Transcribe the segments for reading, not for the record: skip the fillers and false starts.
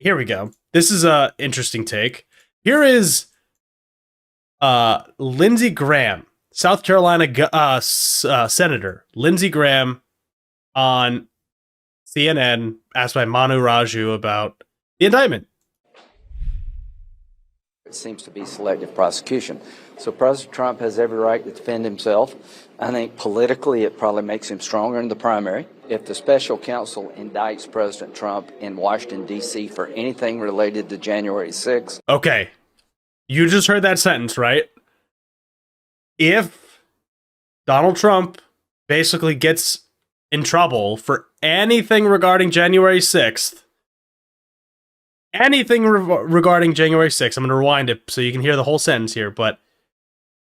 Here we go. This is a interesting take. Here is Lindsey Graham, South Carolina Senator Lindsey Graham on CNN, asked by Manu Raju about the indictment. It seems to be selective prosecution. So President Trump has every right to defend himself. I think politically it probably makes him stronger in the primary. If the special counsel indicts President Trump in Washington, D.C. for anything related to January 6th. Okay. You just heard that sentence, right? If Donald Trump basically gets in trouble for anything regarding January 6th, regarding January 6th, I'm going to rewind it so you can hear the whole sentence here, but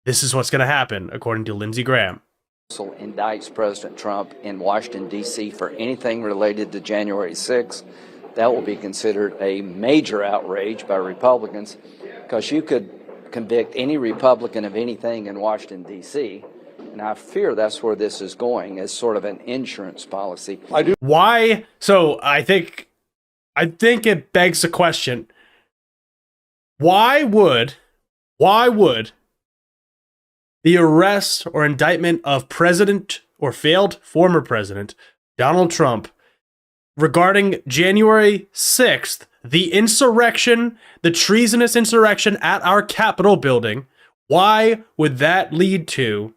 this is what's going to happen, according to Lindsey Graham. Indicts President Trump in Washington, D.C. for anything related to January 6th, that will be considered a major outrage by Republicans, because you could convict any Republican of anything in Washington, D.C., and I fear that's where this is going, as sort of an insurance policy. Why? So I think it begs the question, why would the arrest or indictment of President or failed former President Donald Trump regarding January 6th, the insurrection, the treasonous insurrection at our Capitol building, why would that lead to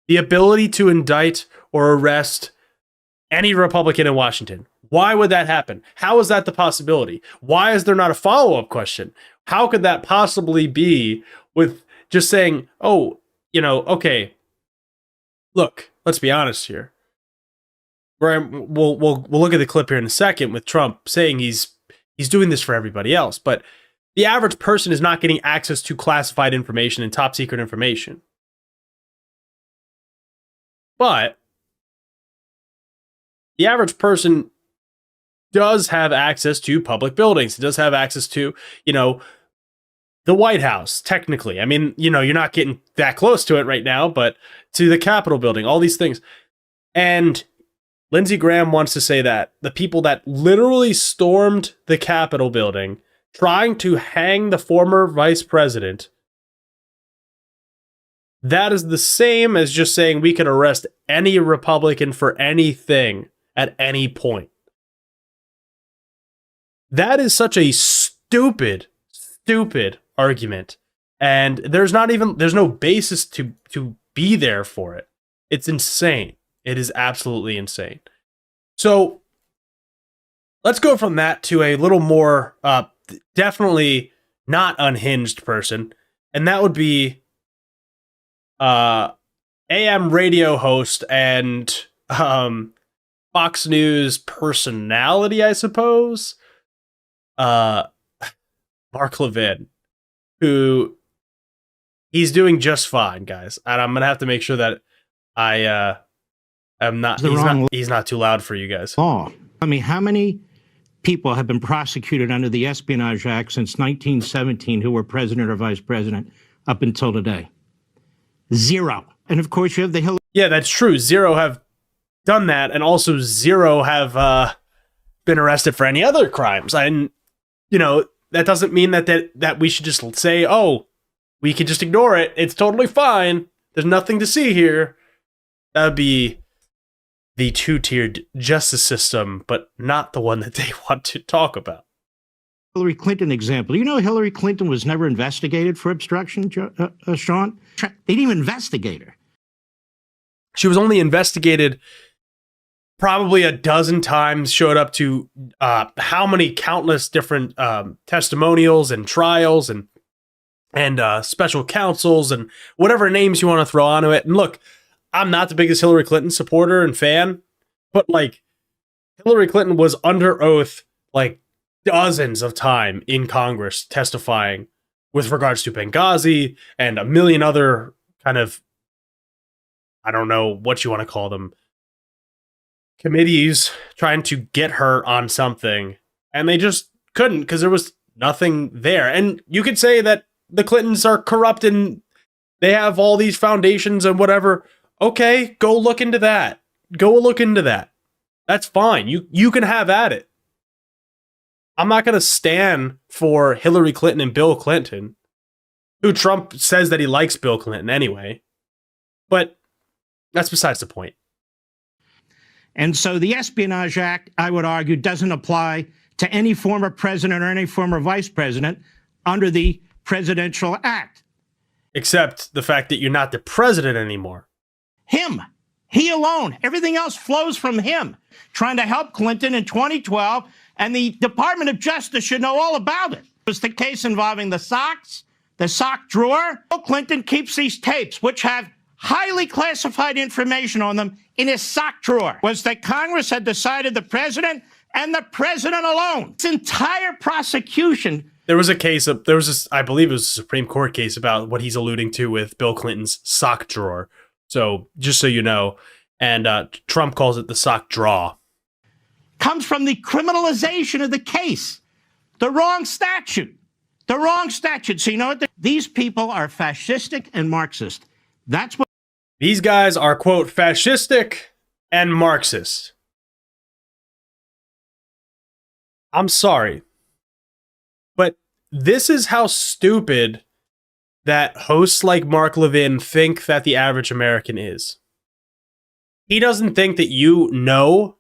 the ability to indict or arrest any Republican in Washington? Why would that happen? How is that the possibility? Why is there not a follow-up question? How could that possibly be with just saying, oh, okay, look, let's be honest here. We'll look at the clip here in a second with Trump saying he's doing this for everybody else, but the average person is not getting access to classified information and top secret information. But the average person does have access to public buildings. It does have access to, the White House, technically. I mean, you're not getting that close to it right now, but to the Capitol building, all these things. And Lindsey Graham wants to say that the people that literally stormed the Capitol building trying to hang the former vice president, that is the same as just saying we can arrest any Republican for anything at any point. That is such a stupid argument. And there's no basis to be there for it. It's insane. It is absolutely insane. So let's go from that to a little more definitely not unhinged person. And that would be AM radio host and Fox News personality, I suppose. Mark Levin, who he's doing just fine, guys. And I'm gonna have to make sure that I am not. He's not too loud for you guys. Law. I mean, how many people have been prosecuted under the Espionage Act since 1917 who were president or vice president up until today? Zero. And of course, you have the Hillary. Yeah, that's true. Zero have done that, and also zero have been arrested for any other crimes. And that doesn't mean that we should just say, oh, we can just ignore it. It's totally fine. There's nothing to see here. That would be the two-tiered justice system, but not the one that they want to talk about. Hillary Clinton example. You know, Hillary Clinton was never investigated for obstruction, Sean? They didn't even investigate her. She was only investigated probably a dozen times, showed up to how many countless different testimonials and trials and special counsels and whatever names you want to throw onto it. And look, I'm not the biggest Hillary Clinton supporter and fan, but Hillary Clinton was under oath dozens of time in Congress testifying with regards to Benghazi and a million other kind of, I don't know what you want to call them, committees trying to get her on something, and they just couldn't because there was nothing there. And you could say that the Clintons are corrupt and they have all these foundations and whatever. Okay, go look into that. That's fine. You can have at it. I'm not going to stand for Hillary Clinton and Bill Clinton, who Trump says that he likes Bill Clinton anyway. But that's besides the point. And so the Espionage Act, I would argue, doesn't apply to any former president or any former vice president under the Presidential Act. Except the fact that you're not the president anymore. Him. He alone. Everything else flows from him. Trying to help Clinton in 2012, and the Department of Justice should know all about it. It was the case involving the socks, the sock drawer. Bill Clinton keeps these tapes, which have highly classified information on them, in his sock drawer. Was that Congress had decided the president and the president alone. This entire prosecution. There was this, I believe it was a Supreme Court case about what he's alluding to with Bill Clinton's sock drawer. So just so you know, and Trump calls it the sock draw. Comes from the criminalization of the case. The wrong statute. The wrong statute. So you know what? These people are fascistic and Marxist. That's what. These guys are, quote, fascistic and Marxist. I'm sorry, but this is how stupid that hosts like Mark Levin think that the average American is. He doesn't think that you know,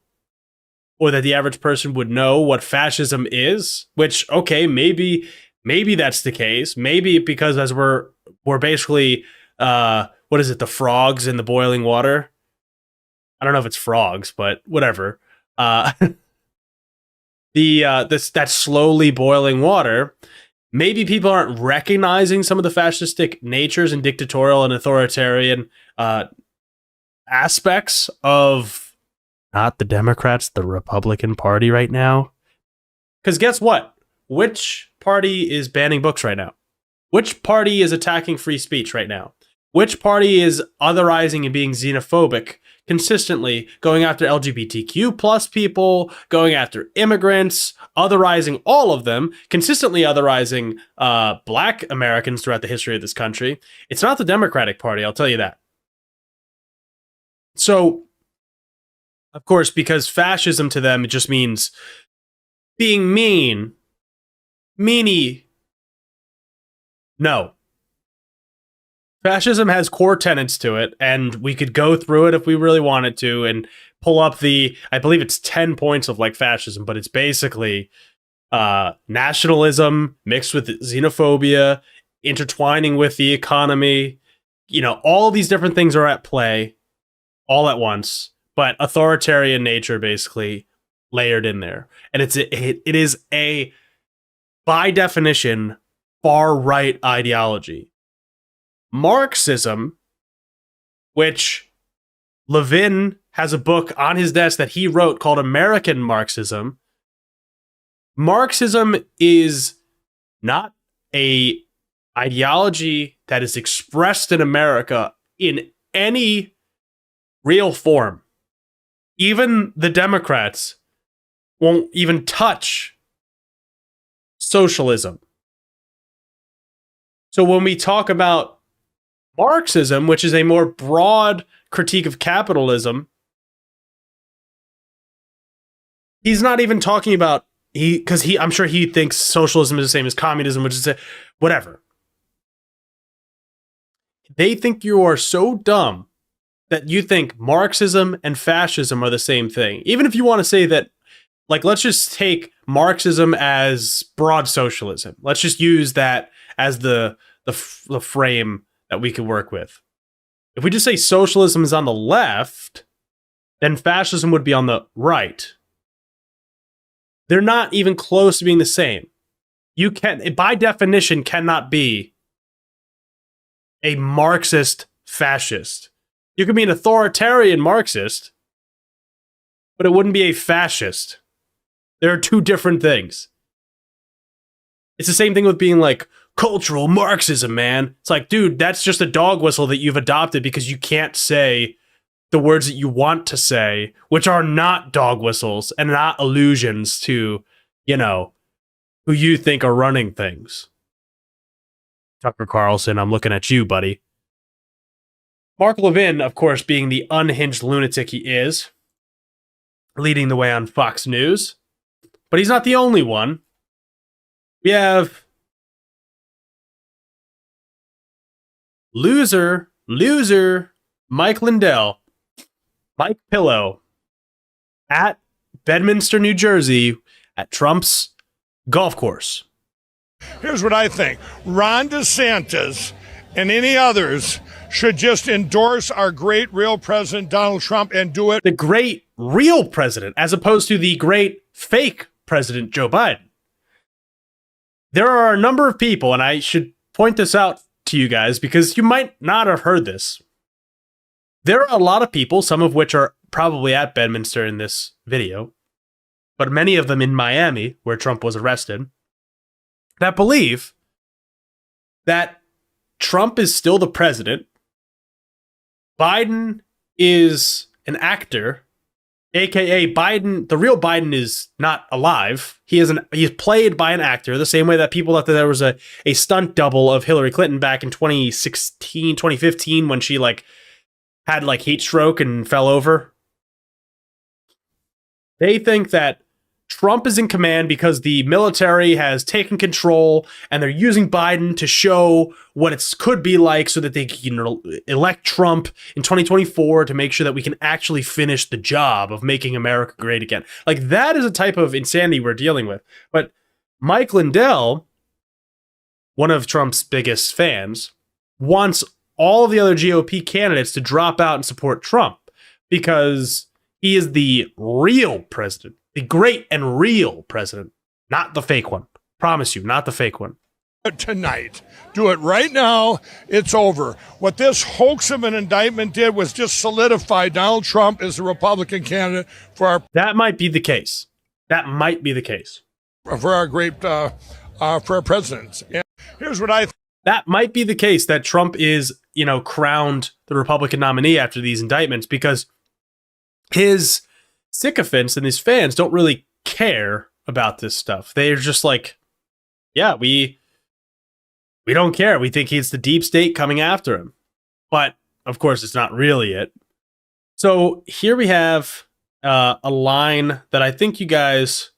or that the average person would know what fascism is, which, okay, maybe that's the case. Maybe because as we're basically, what is it, the frogs in the boiling water? I don't know if it's frogs, but whatever. That slowly boiling water, maybe people aren't recognizing some of the fascistic natures and dictatorial and authoritarian aspects of not the Democrats, the Republican Party right now. Because guess what? Which party is banning books right now? Which party is attacking free speech right now? Which party is otherizing and being xenophobic consistently, going after LGBTQ plus people, going after immigrants, otherizing all of them, consistently otherizing Black Americans throughout the history of this country? It's not the Democratic Party, I'll tell you that. So, of course, because fascism to them, it just means being mean. Meanie. No. Fascism has core tenets to it, and we could go through it if we really wanted to and pull up I believe it's 10 points of like fascism, but it's basically nationalism mixed with xenophobia, intertwining with the economy. You know, all these different things are at play all at once, but authoritarian nature basically layered in there. And it is a, by definition, far-right ideology. Marxism, which Levin has a book on his desk that he wrote called American Marxism. Marxism is not a ideology that is expressed in America in any real form. Even the Democrats won't even touch socialism. So when we talk about Marxism, which is a more broad critique of capitalism, he's not even talking about I'm sure he thinks socialism is the same as communism, which is whatever. They think you are so dumb that you think Marxism and fascism are the same thing. Even if you want to say that, like, let's just take Marxism as broad socialism. Let's just use that as the frame that we could work with. If we just say socialism is on the left, then fascism would be on the right. They're not even close to being the same. You can, by definition, cannot be a Marxist fascist. You can be an authoritarian Marxist, but it wouldn't be a fascist. There are two different things. It's the same thing with being like cultural Marxism, man. It's like, dude, that's just a dog whistle that you've adopted because you can't say the words that you want to say, which are not dog whistles and not allusions to, you know, who you think are running things. Tucker Carlson, I'm looking at you, buddy. Mark Levin, of course, being the unhinged lunatic he is, leading the way on Fox News. But he's not the only one. We have loser Mike Lindell, Mike Pillow, at Bedminster, New Jersey, at Trump's golf course. Here's what I think. Ron DeSantis and any others should just endorse our great real president, Donald Trump, and do it. The great real president, as opposed to the great fake president, Joe Biden. There are a number of people, and I should point this out to you guys because you might not have heard this. There are a lot of people, some of which are probably at Bedminster in this video, but many of them in Miami, where Trump was arrested, that believe that Trump is still the president, Biden is an actor, aka Biden, the real Biden is not alive. He's played by an actor, the same way that people thought that there was a stunt double of Hillary Clinton back in 2016, 2015 when she had heat stroke and fell over. They think that Trump is in command because the military has taken control and they're using Biden to show what it could be like so that they can elect Trump in 2024 to make sure that we can actually finish the job of making America great again. That is a type of insanity we're dealing with. But Mike Lindell, one of Trump's biggest fans, wants all of the other GOP candidates to drop out and support Trump because he is the real president. The great and real president, not the fake one. Promise you, not the fake one. Tonight. Do it right now. It's over. What this hoax of an indictment did was just solidify Donald Trump as the Republican candidate for our... That might be the case. That might be the case. For our great, for our presidents. And here's what I... That might be the case that Trump is, crowned the Republican nominee after these indictments because his sycophants and his fans don't really care about this stuff. They're just yeah, we don't care. We think it's the deep state coming after him. But of course, it's not really it. So here we have a line that I think you guys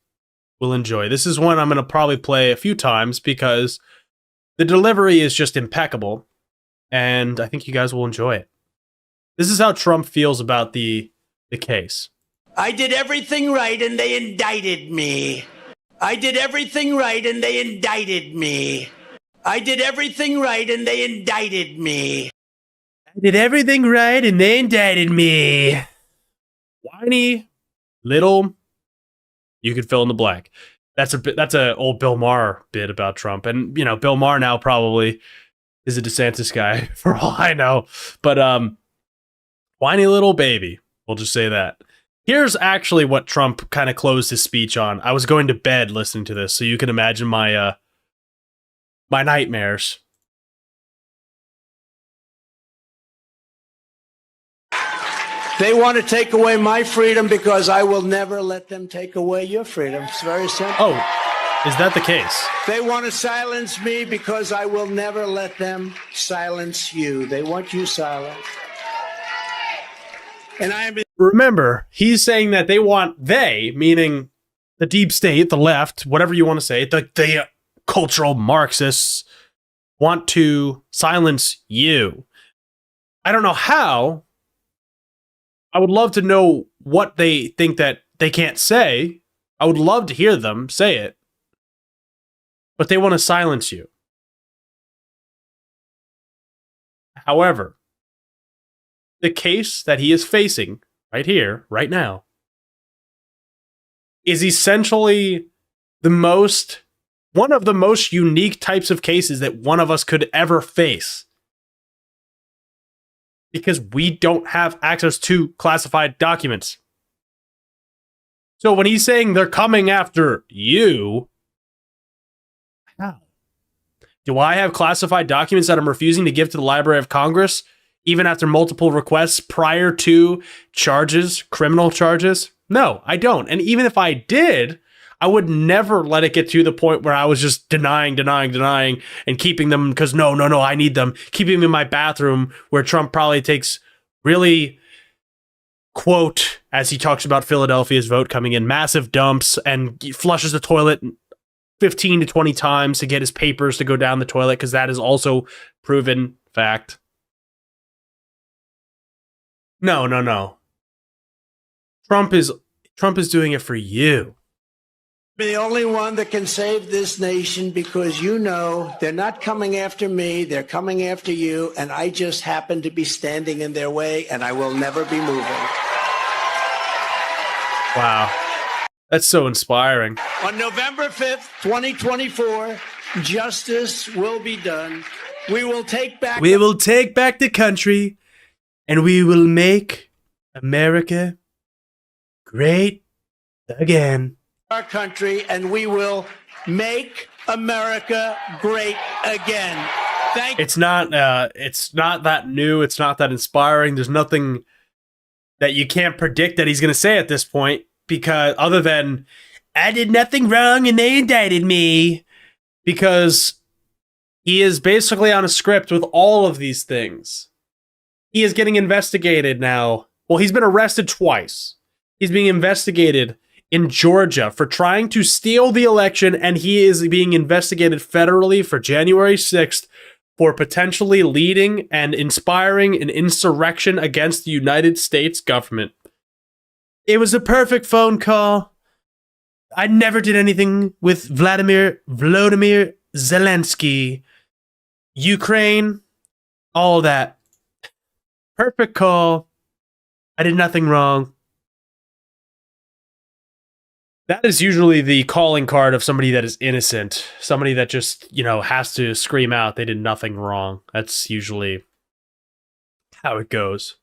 will enjoy. This is one I'm going to probably play a few times because the delivery is just impeccable. And I think you guys will enjoy it. This is how Trump feels about the case. I did everything right and they indicted me. I did everything right and they indicted me. I did everything right and they indicted me. I did everything right and they indicted me. Whiny little, you could fill in the blank. That's a old Bill Maher bit about Trump. And, Bill Maher now probably is a DeSantis guy for all I know. But whiny little baby. We'll just say that. Here's actually what Trump kind of closed his speech on. I was going to bed listening to this, so you can imagine my my nightmares. They want to take away my freedom because I will never let them take away your freedom. It's very simple. Oh, is that the case? They want to silence me because I will never let them silence you. They want you silenced. And I am... Remember, he's saying that meaning the deep state, the left, whatever you want to say, the cultural Marxists want to silence you. I don't know how. I would love to know what they think that they can't say. I would love to hear them say it. But they want to silence you. However, the case that he is facing right here, right now, is essentially one of the most unique types of cases that one of us could ever face. Because we don't have access to classified documents. So when he's saying they're coming after you, how? Do I have classified documents that I'm refusing to give to the Library of Congress? Even after multiple requests prior to criminal charges? No, I don't. And even if I did, I would never let it get to the point where I was just denying, and keeping them because no, I need them. Keeping them in my bathroom where Trump probably takes really, quote, as he talks about Philadelphia's vote coming in, massive dumps and flushes the toilet 15 to 20 times to get his papers to go down the toilet, because that is also proven fact. No. Trump is doing it for you. I'm the only one that can save this nation, because you know they're not coming after me, they're coming after you, and I just happen to be standing in their way, and I will never be moving. Wow. That's so inspiring. On November 5th, 2024, justice will be done. We will take back the country, and we will make America great again. our country, and we will make America great again. Thank you. It's not that new. It's not that inspiring. There's nothing that you can't predict that he's going to say at this point, because other than, I did nothing wrong and they indicted me, because he is basically on a script with all of these things. He is getting investigated now. Well, he's been arrested twice. He's being investigated in Georgia for trying to steal the election, and he is being investigated federally for January 6th for potentially leading and inspiring an insurrection against the United States government. It was a perfect phone call. I never did anything with Vladimir Zelensky. Ukraine, all that. Perfect call. I did nothing wrong. That is usually the calling card of somebody that is innocent. Somebody that just, has to scream out they did nothing wrong. That's usually how it goes.